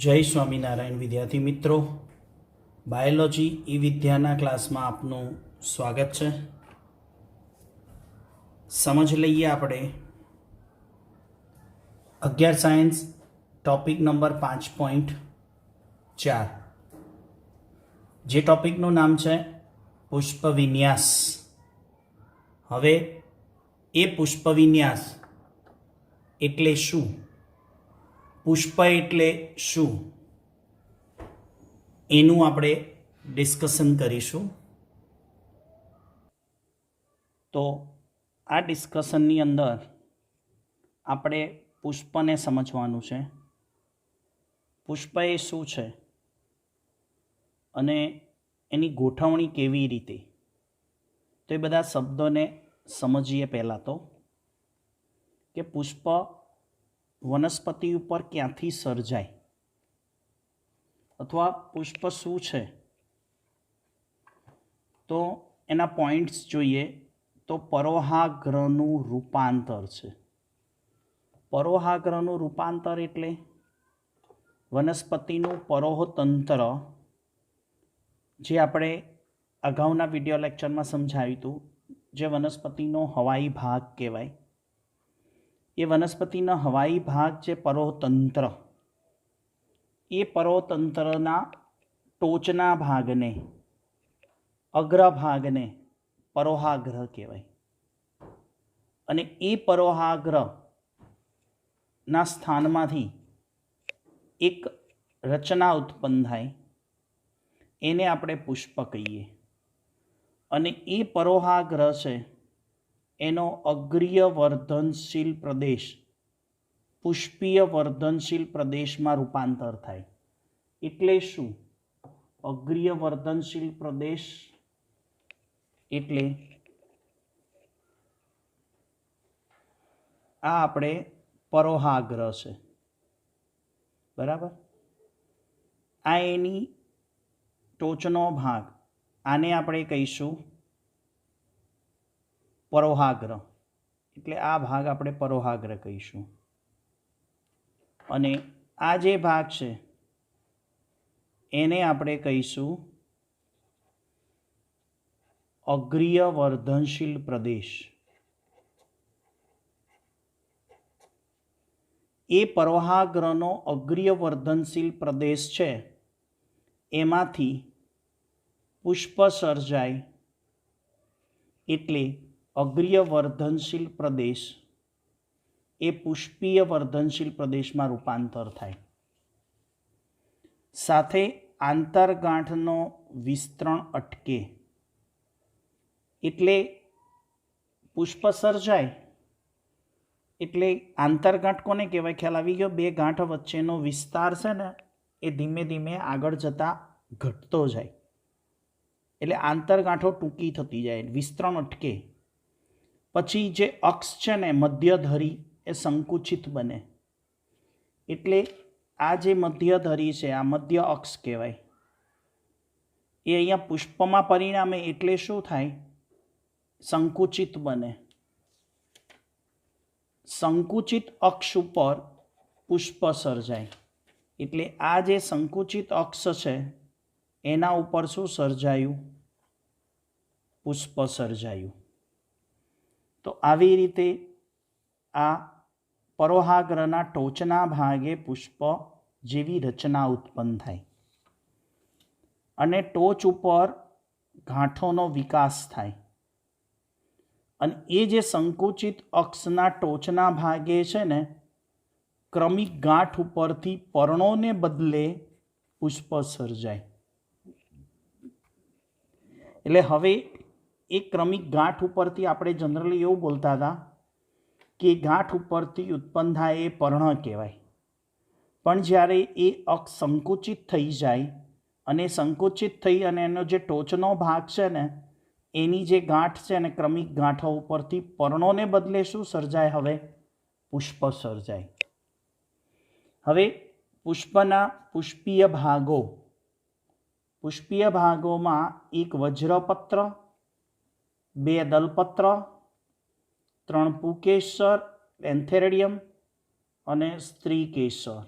જય સ્વામિનારાયણ વિદ્યાર્થી મિત્રો, બાયોલોજી ઈ વિદ્યાના ક્લાસમાં આપનું સ્વાગત છે. સમજ લઈએ આપણે 11 સાયન્સ ટોપિક નંબર 5.4, જે ટોપિકનું નામ છે પુષ્પ વિન્યાસ. હવે એ પુષ્પ વિન્યાસ એટલે શું, પુષ્પ એટલે શું, એનું આપણે ડિસ્કશન કરીશું. તો આ ડિસ્કશનની અંદર આપણે પુષ્પને સમજવાનું છે. પુષ્પ એ શું છે અને એની ગોઠવણી કેવી રીતે, તો એ બધા શબ્દોને સમજીએ. પહેલાં તો કે પુષ્પ વનસ્પતિ ઉપર ક્યાંથી સર્જાય અથવા પુષ્પ શું છે, તો એના પોઈન્ટ્સ જોઈએ. તો પરોહાગ્રહનું રૂપાંતર છે. પરોહાગ્રહનું રૂપાંતર એટલે વનસ્પતિનું પરોહતંત્ર, જે આપણે અગાઉના વિડીયો લેક્ચરમાં સમજાવ્યું હતું, જે વનસ્પતિનો હવાઈ ભાગ કહેવાય. એ વનસ્પતિના હવાઈ ભાગ જે પરોહતંત્ર, એ પરોહતંત્રના ટોચના ભાગને, અગ્રભાગને પરોહાગ્રહ કહેવાય. અને એ પરોહાગ્રહના સ્થાનમાંથી એક રચના ઉત્પન્ન થાય, એને આપણે પુષ્પ કહીએ. અને એ પરોહાગ્રહ છે એનો અગ્રીય વર્ધનશીલ પ્રદેશ પુષ્પીય વર્ધનશીલ પ્રદેશમાં રૂપાંતર થાય. એટલે શું અગ્રીય વર્ધનશીલ પ્રદેશ? એટલે આ આપણે પરોહાગ્રહ છે, બરાબર. આ એની ટોચનો ભાગ, આને આપણે કહીશું પરોહાગ્રહ. એટલે આ ભાગ આપણે પરોહાગ્રહ કહીશું. અને આ જે ભાગ છે એને આપણે કહીશું અગ્રીય વર્ધનશીલ પ્રદેશ. એ પરોહાગ્રહનો અગ્રીય વર્ધનશીલ પ્રદેશ છે, એમાંથી પુષ્પ સર્જાય એટલે અગ્રીય વર્ધનશીલ પ્રદેશ એ પુષ્પીય વર્ધનશીલ પ્રદેશમાં રૂપાંતર થાય. સાથે આંતરગાંઠનો વિસ્તરણ અટકે. એટલે પુષ્પ સર્જાય એટલે આંતરગાંઠ કોને કહેવાય? ખ્યાલ આવી ગયો? બે ગાંઠ વચ્ચેનો વિસ્તાર છે ને, એ ધીમે ધીમે આગળ જતાં ઘટતો જાય. એટલે આંતરગાંઠો ટૂંકી થતી જાય, વિસ્તરણ અટકે. પછી જે અક્ષ છે ને, મધ્યધરી, એ સંકુચિત બને. એટલે આ જે મધ્યધરી છે, આ મધ્ય અક્ષ કહેવાય, એ અહીંયા પુષ્પમાં પરિણામે. એટલે શું થાય? સંકુચિત બને. સંકુચિત અક્ષ ઉપર પુષ્પ સર્જાય. એટલે આ જે સંકુચિત અક્ષ છે એના ઉપર શું સર્જાયું? પુષ્પ સર્જાયું. તો આવી રીતે આ પરોહાગ્રહના ટોચના ભાગે પુષ્પ જેવી રચના ઉત્પન્ન થાય અને ટોચ ઉપર ગાંઠોનો વિકાસ થાય. અને એ જે સંકુચિત અક્ષના ટોચના ભાગે છે ને, ક્રમિક ગાંઠ ઉપરથી પર્ણોને બદલે પુષ્પ સર્જાય. એટલે હવે એ ક્રમિક ગાંઠ ઉપરથી આપણે જનરલી એવું બોલતા હતા કે ગાંઠ ઉપરથી ઉત્પન્ન થાય એ પર્ણ કહેવાય. પણ જ્યારે એ અક્ષ સંકુચિત થઈ જાય અને સંકુચિત થઈ અને એનો જે ટોચનો ભાગ છે ને, એની જે ગાંઠ છે ને, ક્રમિક ગાંઠો ઉપરથી પર્ણોને બદલે શું સર્જાય? હવે પુષ્પ સર્જાય. હવે પુષ્પના પુષ્પીય ભાગો. પુષ્પીય ભાગોમાં એક વજ્રપત્ર, 2 દલપત્ર, 3 પુકેસર, એન્થેરેડિયમ અને સ્ત્રી કેસર,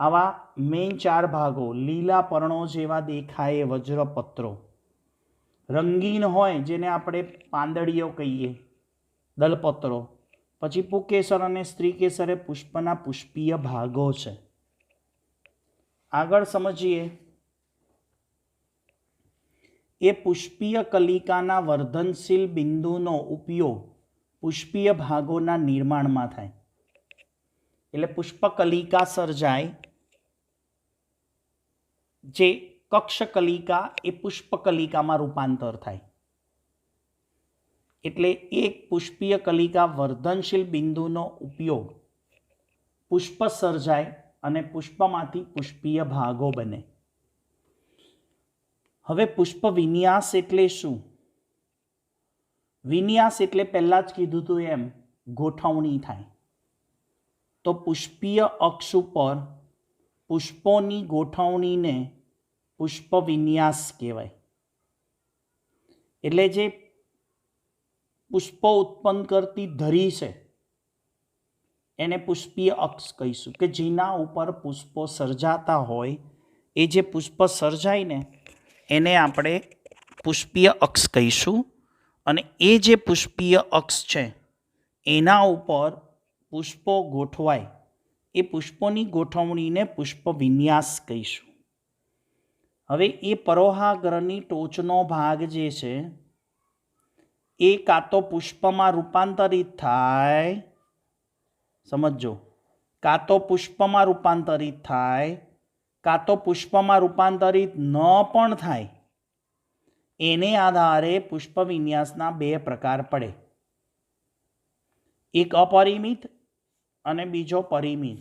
આવા મેઇન 4 ભાગો લીલા પર્ણો જેવા દેખાય વજ્રપત્રો, રંગીન હોય જેને આપણે પાંદડીઓ કહીએ દલપત્રો, પછી પુકેસર અને સ્ત્રીકેસર એ પુષ્પના પુષ્પીય ભાગો છે. આગળ સમજીએ એ પુષ્પીય કલિકાના વર્ધનશીલ બિંદુનો ઉપયોગ પુષ્પીય ભાગોના નિર્માણમાં થાય. એટલે પુષ્પકલિકા સર્જાય, જે કક્ષકલિકા એ પુષ્પકલિકામાં રૂપાંતર થાય. એટલે એક પુષ્પીય કલિકા વર્ધનશીલ બિંદુનો ઉપયોગ પુષ્પ સર્જાય અને પુષ્પમાંથી પુષ્પીય ભાગો બને. હવે પુષ્પ વિન્યાસ એટલે શું? વિન્યાસ એટલે પહેલાં જ કીધું હતું એમ ગોઠવણી થાય. તો પુષ્પીય અક્ષ ઉપર પુષ્પોની ગોઠવણીને પુષ્પ વિન્યાસ કહેવાય. એટલે જે પુષ્પો ઉત્પન્ન કરતી ધરી છે એને પુષ્પીય અક્ષ કહીશું, કે જેના ઉપર પુષ્પો સર્જાતા હોય એ જે પુષ્પ સર્જાય ને એને આપણે પુષ્પીય અક્ષ કહીશું. અને એ જે પુષ્પીય અક્ષ છે એના ઉપર પુષ્પો ગોઠવાય એ પુષ્પોની ગોઠવણીને પુષ્પ વિન્યાસ કહીશું. હવે એ પરોહાગ્રની ટોચનો ભાગ જે છે એ કાં તો પુષ્પમાં રૂપાંતરિત થાય, સમજો, કાં તો પુષ્પમાં રૂપાંતરિત થાય, કાં તો પુષ્પમાં રૂપાંતરિત ન પણ થાય. એને આધારે પુષ્પ વિન્યાસના 2 પ્રકાર પડે, એક અપરિમિત અને બીજો પરિમિત.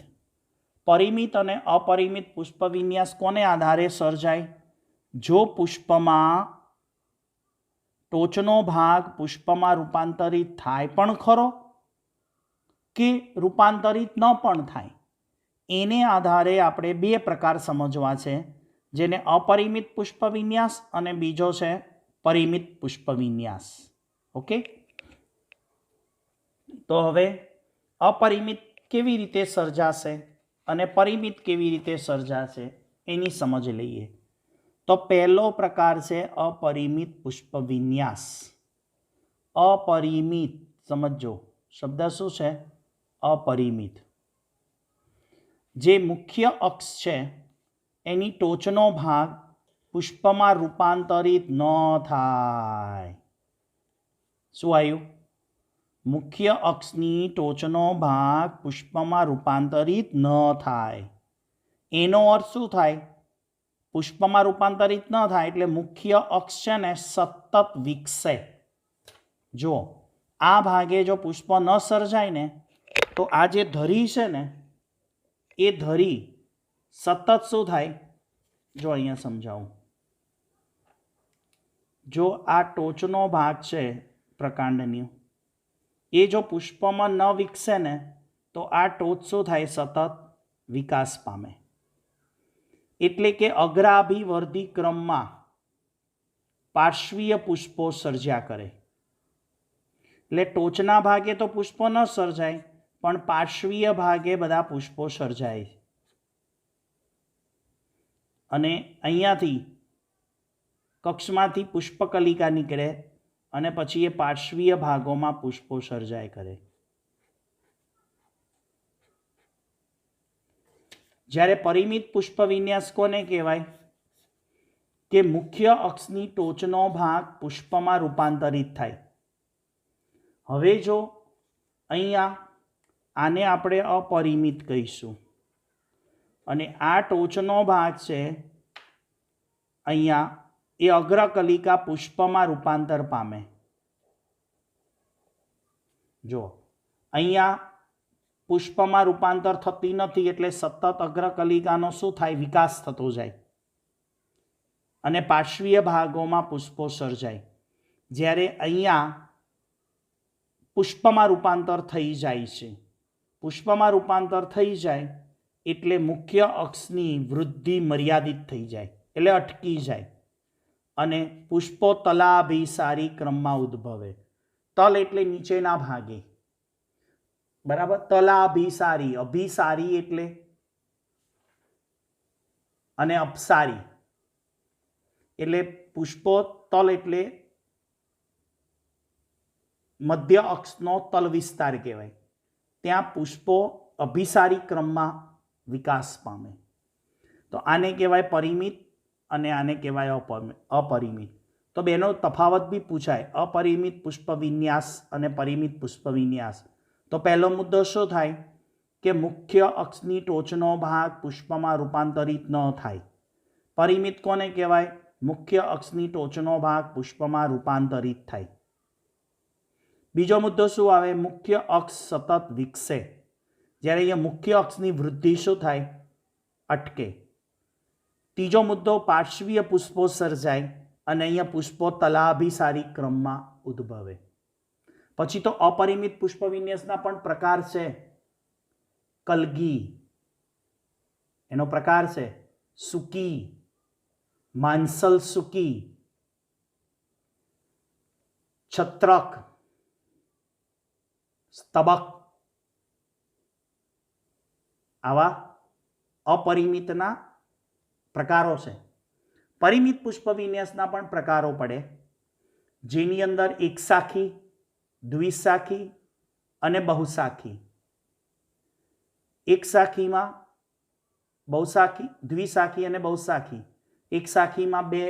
પરિમિત અને અપરિમિત પુષ્પ વિન્યાસ કોને આધારે સર્જાય? જો પુષ્પમાં ટોચનો ભાગ પુષ્પમાં રૂપાંતરિત થાય પણ ખરો કે રૂપાંતરિત ન પણ થાય, એને આધારે આપણે 2 પ્રકાર સમજવા છે, જેને અપરિમિત પુષ્પ વિન્યાસ અને બીજો છે પરિમિત પુષ્પ વિન્યાસ. ઓકે, તો હવે અપરિમિત કેવી રીતે સર્જાશે અને પરિમિત કેવી રીતે સર્જાશે એની સમજ લઈએ. તો પહેલો પ્રકાર છે અપરિમિત પુષ્પ વિન્યાસ. અપરિમિત, સમજો શબ્દ શું છે? અપરિમિત. જે મુખ્ય અક્ષ છે એની ટોચનો ભાગ પુષ્પમાં રૂપાંતરિત ન થાય. શું આવ્યું? મુખ્ય અક્ષની ટોચનો ભાગ પુષ્પમાં રૂપાંતરિત ન થાય. એનો અર્થ શું થાય? પુષ્પમાં રૂપાંતરિત ન થાય એટલે મુખ્ય અક્ષ છે ને સતત વિકસે. જો આ ભાગે જો પુષ્પ ન સર્જાય ને તો આ જે ધરી છે ને એ ધરી સતત શું થાય? જો અહીંયા સમજાવું. જો આ ટોચનો ભાગ છે પ્રકાંડની, એ જો પુષ્પમાં ન વિકસે ને તો આ ટોચ શું થાય? સતત વિકાસ પામે. એટલે કે અગ્રાભિવર્ધી ક્રમમાં પાર્શ્વીય પુષ્પો સર્જ્યા કરે. એટલે ટોચના ભાગે તો પુષ્પો ન સર્જાય પણ પાર્શ્વીય ભાગે બધા પુષ્પો સર્જાય. અને અહીંયાથી કક્ષમાંથી પુષ્પકલિકા નીકળે અને પછી એ પાર્શ્વીય ભાગોમાં પુષ્પો સર્જાય કરે. જ્યારે પરિમિત પુષ્પ વિન્યાસ કોને કહેવાય? કે મુખ્ય અક્ષની ટોચનો ભાગ પુષ્પમાં રૂપાંતરિત થાય. હવે જો અહીંયા આને આપણે અપરિમિત કહીશું અને આ ટોચનો ભાગ છે અહીંયા એ અગ્રકલિકા પુષ્પમાં રૂપાંતર પામે. જો અહીંયા પુષ્પમાં રૂપાંતર થતી નથી એટલે સતત અગ્રકલિકાનો શું થાય? વિકાસ થતો જાય અને પાર્શ્વીય ભાગોમાં પુષ્પો સર્જાય. જ્યારે અહીંયા પુષ્પમાં રૂપાંતર થઈ જાય છે, પુષ્પમાં રૂપાંતર થઈ જાય એટલે મુખ્ય અક્ષની વૃદ્ધિ મર્યાદિત થઈ જાય, એટલે અટકી જાય અને પુષ્પો તલાભિસારી ક્રમમાં ઉદ્ભવે. તલ એટલે નીચેના ભાગે, બરાબર? તલાભિસારી, અભિસારી એટલે અને અપસારી એટલે પુષ્પોતલ એટલે મધ્ય અક્ષનો તલ વિસ્તાર કહેવાય. ત્યાં પુષ્પો અભિસારી ક્રમમાં વિકાસ પામે. તો આને કહેવાય પરિમિત અને આને કહેવાય અપરિમિત. તો બેનો તફાવત બી પૂછાય, અપરિમિત પુષ્પ વિન્યાસ અને પરિમિત પુષ્પ વિન્યાસ. તો પહેલો મુદ્દો શું થાય કે મુખ્ય અક્ષની ટોચનો ભાગ પુષ્પમાં રૂપાંતરિત ન થાય. પરિમિત કોને કહેવાય? મુખ્ય અક્ષની ટોચનો ભાગ પુષ્પમાં રૂપાંતરિત થાય. બીજો મુદ્દો શું આવે? મુખ્ય અક્ષ સતત વિકસે. જ્યારે અહીંયા મુખ્ય અક્ષની વૃદ્ધિ શું થાય? અટકે. ત્રીજો મુદ્દો પાર્શ્વીય પુષ્પો સર્જાય અને અહીંયા પુષ્પો તલાભિસારી ક્રમમાં ઉદ્ભવે. પછી તો અપરિમિત પુષ્પ વિન્યાસના પણ પ્રકાર છે. કલગી એનો પ્રકાર છે, સુકી, માનસલ સુકી, છત્રક, સ્તબક, આવા અપરિમિતના પ્રકારો છે. પરિમિત પુષ્પ વિન્યાસના પણ પ્રકારો પડે, જેની અંદર એકસાખી, દ્વિશાખી અને બહુશાખી. એકસાખીમાં બહુશાખી, દ્વિશાખી અને બહુશાખી. એકસાખીમાં બે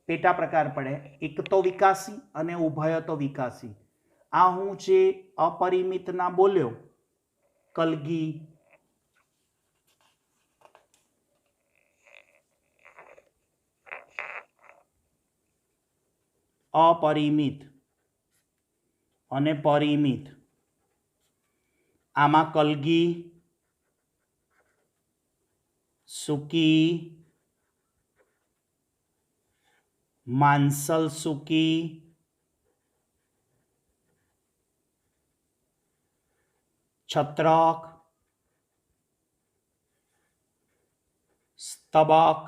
પેટા પ્રકાર પડે, એક તો વિકાસી અને ઉભય તો વિકાસી. આ હું જે અપરિમિતના બોલ્યો, કલગી, અપરિમિત અને પરિમિત. આમાં કલગી, સુકી, માનસલ સુકી, છત્રક, સ્તબક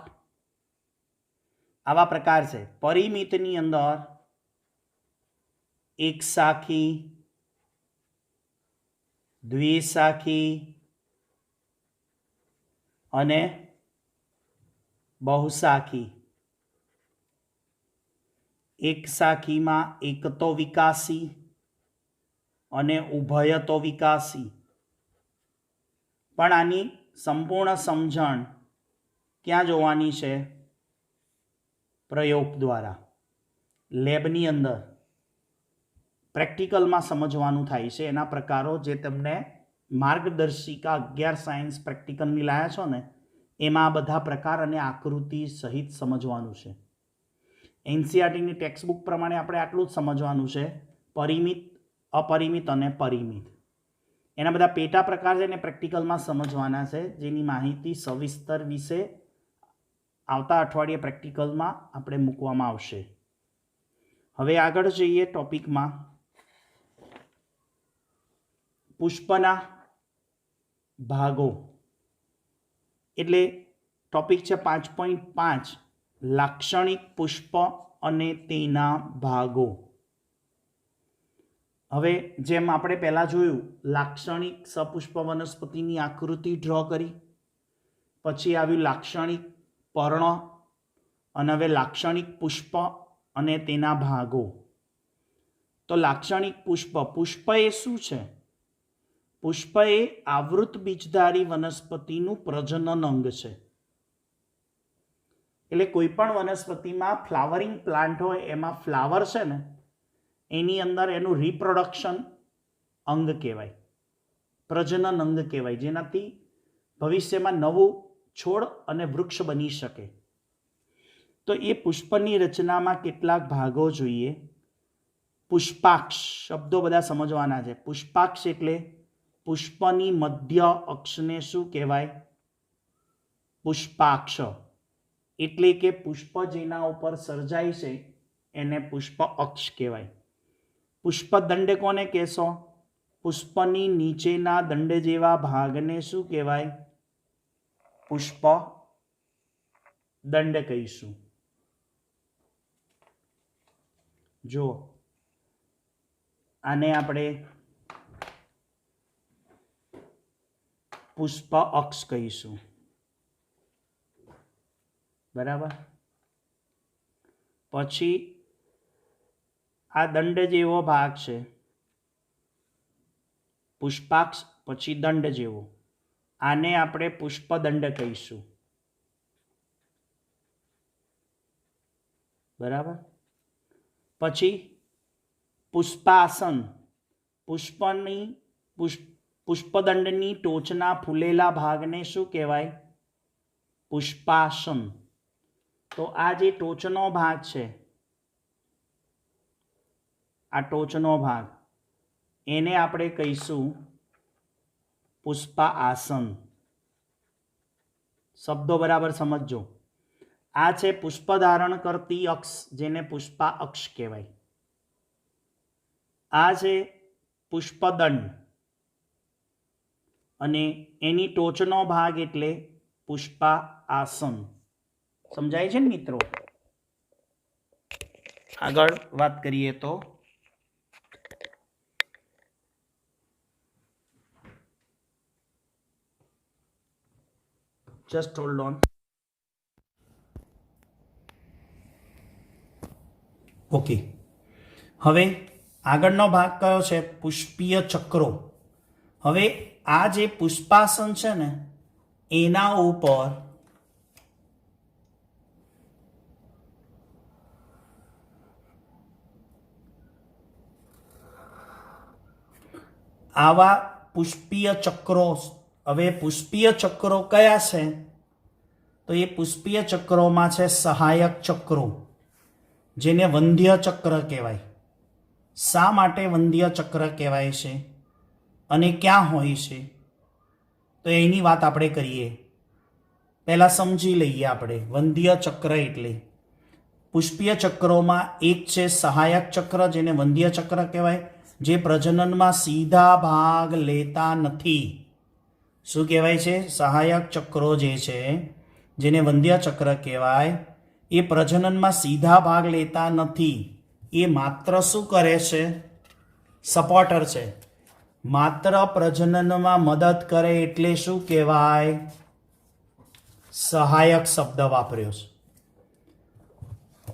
આવા પ્રકાર છે. પરિમિતની અંદર એકસાખી, દ્વિશાખી અને બહુશાખી. એકસાખીમાં એક તો વિકાસી અને ઉભય તો વિકાસી. પણ આની સંપૂર્ણ સમજણ ક્યાં જોવાની છે? પ્રયોગ દ્વારા, લેબની અંદર પ્રેક્ટિકલમાં સમજવાનું થાય છે. એના પ્રકારો જે તમને માર્ગદર્શિકા 11 સાયન્સ પ્રેક્ટિકલની લાયા છો ને, એમાં આ બધા પ્રકાર અને આકૃતિ સહિત સમજવાનું છે. એનસીઆરટીની ટેક્સ્ટબુક પ્રમાણે આપણે આટલું જ સમજવાનું છે, પરિમિત, અપરિમિત અને પરિમિત. એના બધા પેટા પ્રકાર છે ને પ્રેક્ટિકલમાં સમજવાના છે, જેની માહિતી સવિસ્તર વિશે આવતા અઠવાડિયે પ્રેક્ટિકલમાં આપણે મૂકવામાં આવશે. હવે આગળ જઈએ ટોપિકમાં. પુષ્પના ભાગો એટલે ટોપિક છે 5.5 લાક્ષણિક પુષ્પ અને તેના ભાગો. હવે જેમ આપણે પહેલા જોયું, લાક્ષણિક સપુષ્પ વનસ્પતિની આકૃતિ ડ્રો કરી, પછી આવ્યું લાક્ષણિક પર્ણ, અને હવે લાક્ષણિક પુષ્પ અને તેના ભાગો. તો લાક્ષણિક પુષ્પ, પુષ્પ એ શું છે? પુષ્પ એ આવૃત બીજધારી વનસ્પતિનું પ્રજનન અંગ છે. એટલે કોઈ પણ વનસ્પતિમાં ફ્લાવરિંગ પ્લાન્ટ હોય, એમાં ફ્લાવર છે ને, એની અંદર એનું રિપ્રોડક્શન અંગ કહેવાય, પ્રજનન અંગ કહેવાય, જેનાથી ભવિષ્યમાં નવું છોડ અને વૃક્ષ બની શકે. તો એ પુષ્પની રચનામાં કેટલાક ભાગો જોઈએ. પુષ્પાક્ષ, શબ્દો બધા સમજવાના છે. પુષ્પાક્ષ એટલે પુષ્પની મધ્ય અક્ષને શું કહેવાય? પુષ્પાક્ષ. એટલે કે પુષ્પ જેના ઉપર સર્જાય છે એને પુષ્પ અક્ષ કહેવાય. પુષ્પદંડ કોને કહેશો? પુષ્પની નીચેના દંડ જેવા ભાગને શું કહેવાય? પુષ્પ દંડ કહીશું. જો આને આપણે પુષ્પ અક્ષ કહીશું. બરાબર. પછી આ દંડ જેવો ભાગ છે, પુષ્પાક્ષ પછી દંડ જેવો, આને આપણે પુષ્પદંડ કહીશું. બરાબર. પછી પુષ્પાસન, પુષ્પદંડની ટોચના ફૂલેલા ભાગને શું કહેવાય? પુષ્પાસન. તો આ જે ટોચનો ભાગ છે, આ ટોચનો ભાગ, એને આપણે કહીશું પુષ્પાસન. શબ્દો બરાબર સમજજો. આ છે પુષ્પ ધારણ કરતી અક્ષ, જેને પુષ્પા અક્ષ કહેવાય. આ છે પુષ્પદંડ અને એની ટોચનો ભાગ એટલે પુષ્પા આસન. સમજાય છે ને મિત્રો? આગળ વાત કરીએ તો જસ્ટ હોલ્ડ ઓન. ઓકે, હવે આગળનો ભાગ કયો છે? પુષ્પીય ચક્રો. હવે આ જે પુષ્પાસન છે ને, એના ઉપર આવા પુષ્પીય ચક્રો. હવે પુષ્પીય ચક્રો કયા છે? તો એ પુષ્પીય ચક્રોમાં છે સહાયક ચક્રો, જેને વંધ્ય ચક્ર કહેવાય. શા માટે વંધ્ય ચક્ર કહેવાય છે અને ક્યાં હોય છે? તો એની વાત આપણે કરીએ. પહેલાં સમજી લઈએ આપણે. વંધ્ય ચક્ર એટલે પુષ્પીય ચક્રોમાં એક છે સહાયક ચક્ર, જેને વંધ્ય ચક્ર કહેવાય, જે પ્રજનનમાં સીધા ભાગ લેતા નથી. શું કહેવાય છે? સહાયક ચક્રો જે છે, જેને વંધ્ય ચક્ર કહેવાય, એ પ્રજનનમાં સીધા ભાગ લેતા નથી. એ માત્ર શું કરે છે? સપોર્ટર છે. માત્ર પ્રજનનમાં મદદ કરે એટલે શું કહેવાય? સહાયક શબ્દ વાપર્યો છે.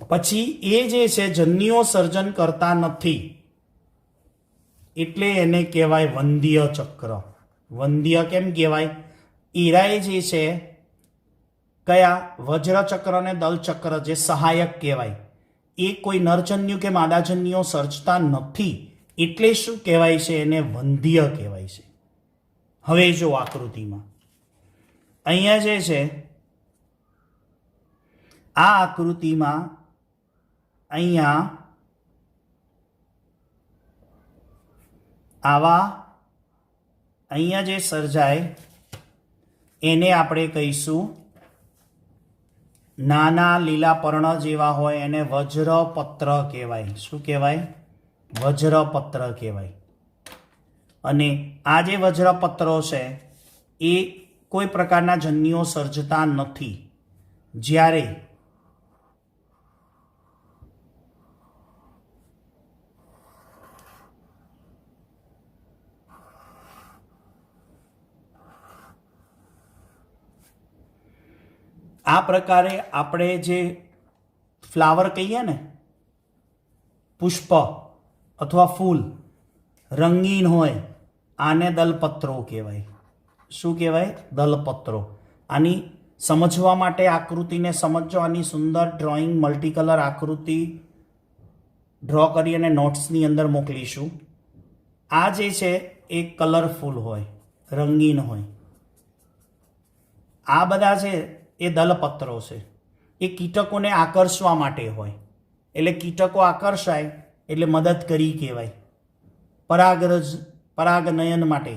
પછી એ જે છે જન્યુઓ સર્જન કરતા નથી, એટલે એને કહેવાય વંધ્ય ચક્ર. વંધ્ય કેમ કહેવાય? ઈરાએ જે છે કયા? વજ્રચક્ર અને દલચક્ર જે સહાયક કહેવાય, એ કોઈ નરજન્યુ કે માદાજન્યુઓ સર્જતા નથી, એટલે શું કહેવાય છે? એને વંધ્ય કહેવાય છે. હવે જો આકૃતિમાં અહીંયા જે છે, આ આકૃતિમાં અહીંયા આવા અહીંયા જે સર્જાય એને આપણે કહીશું, નાના લીલા પર્ણ જેવા હોય એને વજ્રપત્ર કહેવાય. શું કહેવાય? વજ્રપત્ર કહેવાય. અને આ જે વજ્રપત્રો છે એ કોઈ પ્રકારના જન્યુઓ સર્જતા નથી. જ્યારે આ પ્રકારે આપણે જે ફ્લાવર કહીએ ને, પુષ્પ અથવા ફૂલ રંગીન હોય, આને દલપત્રો કહેવાય. શું કહેવાય? દલપત્રો. આની સમજવા માટે આકૃતિને સમજો. આની સુંદર ડ્રોઈંગ મલ્ટી કલર આકૃતિ ડ્રો કરી અને નોટ્સની અંદર મોકલીશું. આ જે છે એ કલરફુલ હોય, રંગીન હોય. આ બધા છે એ દલપત્રો છે. એ કીટકોને આકર્ષવા માટે હોય, એટલે કીટકો આકર્ષાય એટલે મદદ કરી કહેવાય. પરાગનયન માટે.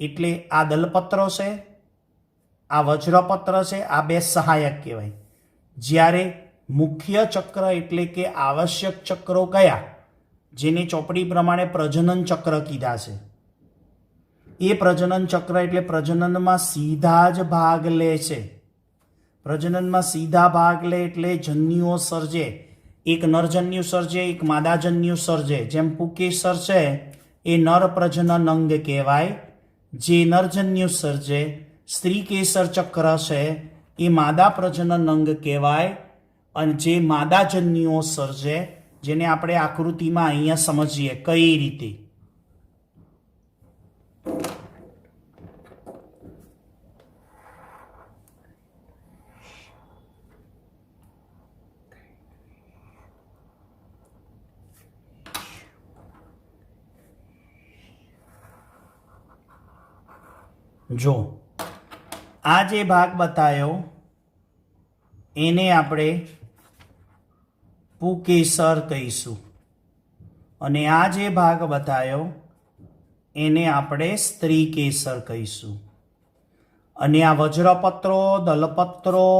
એટલે આ દલપત્રો છે, આ વજ્રપત્ર છે, આ બે સહાયક કહેવાય. જ્યારે મુખ્ય ચક્ર એટલે કે આવશ્યક ચક્રો કયા? જેને ચોપડી પ્રમાણે પ્રજનન ચક્ર કીધા છે. એ પ્રજનન ચક્ર એટલે પ્રજનનમાં સીધા જ ભાગ લે છે. પ્રજનનમાં સીધા ભાગ લે એટલે જન્યુઓ સર્જે. એક નરજન્યુ સર્જે, એક માદાજન્યુ સર્જે. જેમ પુકેસર છે એ નર પ્રજનન અંગ કહેવાય, જે નરજન્યુ સર્જે. સ્ત્રી કેસર ચક્ર છે એ માદા પ્રજનન અંગ કહેવાય અને જે માદાજન્યુઓ સર્જે, જેને આપણે આકૃતિમાં અહીંયા સમજીએ કઈ રીતે. જો આ જે ભાગ બતાવ્યો એને આપણે પુકેસર કહીશું અને આ જે ભાગ બતાવ્યો એને આપણે સ્ત્રીકેસર કહીશું. અને આ વજ્રપત્રો, દલપત્રો,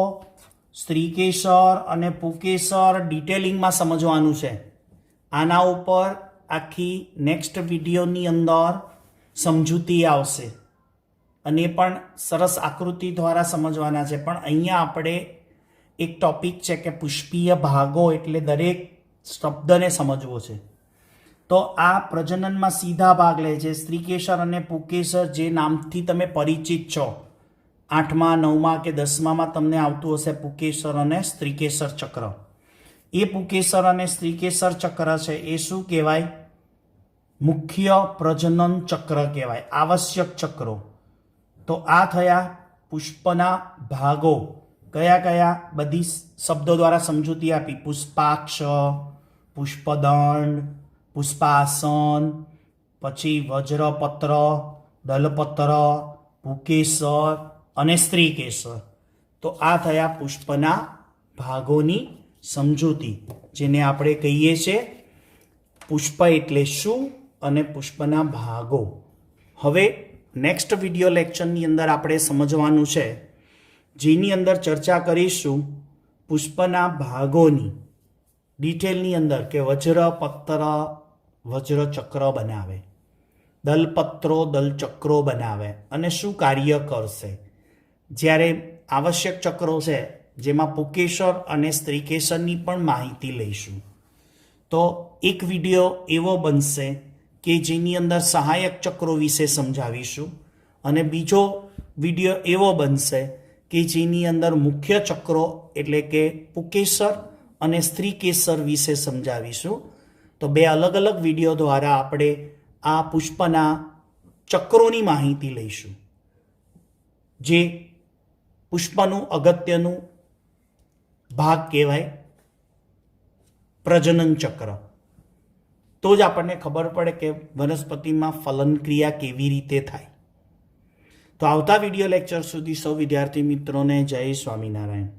સ્ત્રીકેસર અને પુકેસર ડિટેલિંગમાં સમજવાનું છે. આના ઉપર આખી નેક્સ્ટ વિડીયોની અંદર સમજૂતી આવશે અને પણ સરસ આકૃતિ દ્વારા સમજવાના છે. પણ અહીંયા આપણે એક ટોપિક છે કે પુષ્પીય ભાગો એટલે દરેક શબ્દને સમજવો છે. તો આ પ્રજનનમાં સીધા ભાગ લે છે. સ્ત્રીકેસર અને પુકેસર જે નામથી તમે પરિચિત છો, 8મા 9મા કે 10મામાં તમને આવતું હશે પુકેસર અને સ્ત્રીકેસર ચક્ર. એ પુકેસર અને સ્ત્રીકેસર ચક્ર છે એ શું કહેવાય? મુખ્ય પ્રજનન ચક્ર કહેવાય, આવશ્યક ચક્રો. તો આ થયા પુષ્પના ભાગો. કયા કયા? બધી શબ્દો દ્વારા સમજૂતી આપી. પુષ્પાક્ષ, પુષ્પદંડ, પુષ્પાસન, પછી વજ્રપત્ર, દલપત્ર, પુકેસર અને સ્ત્રીકેસર. તો આ થયા પુષ્પના ભાગોની સમજૂતી, જેને આપણે કહીએ છીએ પુષ્પ એટલે શું અને પુષ્પના ભાગો. હવે નેક્સ્ટ વિડીયો લેક્ચરની અંદર આપણે સમજવાનું છે, જેની અંદર ચર્ચા કરીશું પુષ્પના ભાગોની ડિટેલની અંદર, કે વજ્રપત્ર વજ્રચક્ર બનાવે, દલપત્રો દલચક્રો બનાવે અને શું કાર્ય કરશે. જ્યારે આવશ્યક ચક્રો છે જેમાં પુકેસર અને સ્ત્રીકેસરની પણ માહિતી લઈશું. તો એક વિડીયો એવો બનશે કે જેની અંદર સહાયક ચક્રો વિશે સમજાવીશું અને બીજો વિડીયો એવો બનશે કે જેની અંદર મુખ્ય ચક્રો એટલે કે પુકેસર અને સ્ત્રીકેસર વિશે સમજાવીશું. તો બે અલગ અલગ વિડીયો દ્વારા આપણે આ પુષ્પના ચક્રોની માહિતી લઈશું, જે પુષ્પનું અગત્યનું ભાગ કહેવાય, પ્રજનન ચક્ર. તો જ આપણને ખબર પડે કે વનસ્પતિમાં ફલન ક્રિયા કેવી રીતે થાય. તો આવતા વિડીયો લેક્ચર સુધી સૌ વિદ્યાર્થી મિત્રોને જય સ્વામિનારાયણ.